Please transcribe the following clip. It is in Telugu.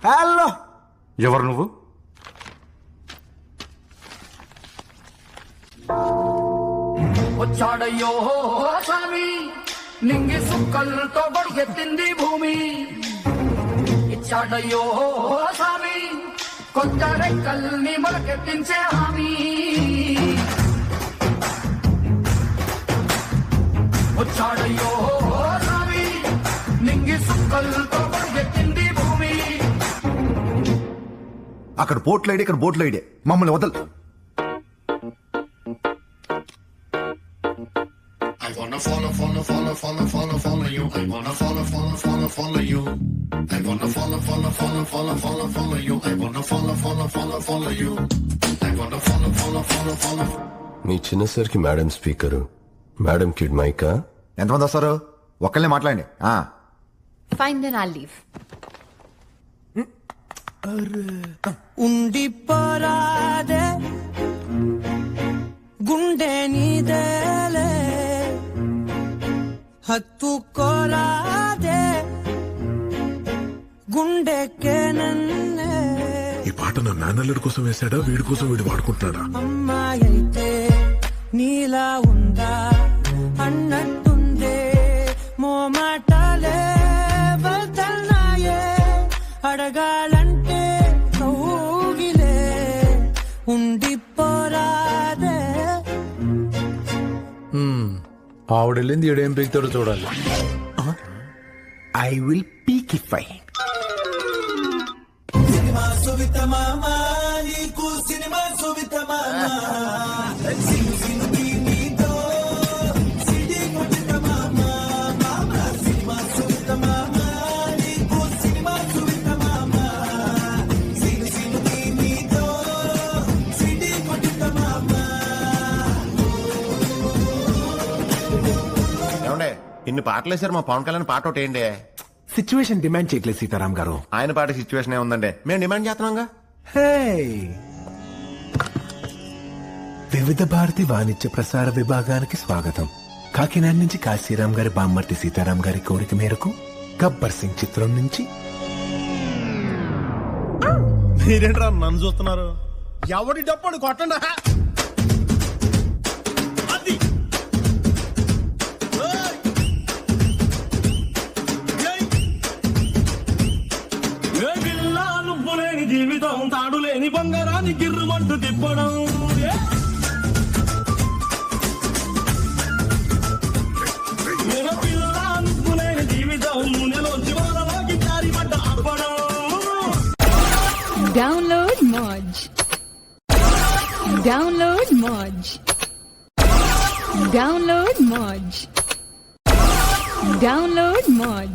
హలో. ఎవరు నువ్వు? వచ్చాడయ్యో స్వామి, నింగి సుక్కలతో బడిగెత్తింది భూమి. ఇచ్చాడయ్యో స్వామి, కొత్త రెక్కల్ని మొలకెత్తించే హామీ. వచ్చాడయ్యో స్వామి, నింగి సుక్కలతో బడిగెత్తింది భూమి. అక్కడ పోట్లైడే, ఇక్కడ బోట్లైడే, మమ్మల్ని వదలు. I wanna follow you. I wanna follow you. I wanna follow you. I wanna follow you. I wanna follow. మీ చిన్న సార్కి madam speaker, madam kid mica. ఎంతమంది వస్తారు? ఒక్కళ్ళే మాట్లాడండి. Fine, then I'll leave. ఉండిపోరాదే గుండె నీదేలే, హత్తుకోరాదే గుండెకే నన్నే. ఈ పాట నా మేనల్లుడి కోసం వేసాడా, వీడి కోసం వీడు వాడుకుంటున్నాడా? అమ్మాయి అయితే నీలా ఉందా అన్నట్టుందే, మోమాటాలే వదల్నాయే, అడగాలంటే కౌగిలే. ఉండిపోరాదే. ఆవిడెళ్ళింది ఈడేం పీకుతాడో చూడాలి. ఐ విల్ పీక్ ఇట్ ఫై. సినిమా సువిత మామా, నీకు సినిమా సువిత మామా. ఇన్ని పాటలు వేసారు, మా పవన్ కళ్యాణ్ పాట ఒకటి ఏంటి? సిచ్యువేషన్ డిమాండ్ చేయట్లేదు సీతారాం గారు. ఆయన పాట సిచ్యువేషన్ ఏముందండి, మేము డిమాండ్ చేస్తున్నాంగా. వివిధ భారతి వాణిజ్య ప్రసార విభాగానికి స్వాగతం. కాకినాడ నుంచి కాశీరాం గారి బామ్మర్తి సీతారాం గారి కోరిక మేరకు గబ్బర్ సింగ్ చిత్రం నుంచి. మీరేంట్రా నన్ను చూస్తున్నారు? ఎవడి డప్పుడు కొట్టండా. జీవితం తాడులేని బంగారాన్ని గిర్రుమంటూ తిప్పడం. పిల్లలేని జీవితం నూనెలోంచి వాళ్ళలోకి జారి పడ్డ అప్పడం. Download Moj. Download Moj. Download Moj. Download Moj.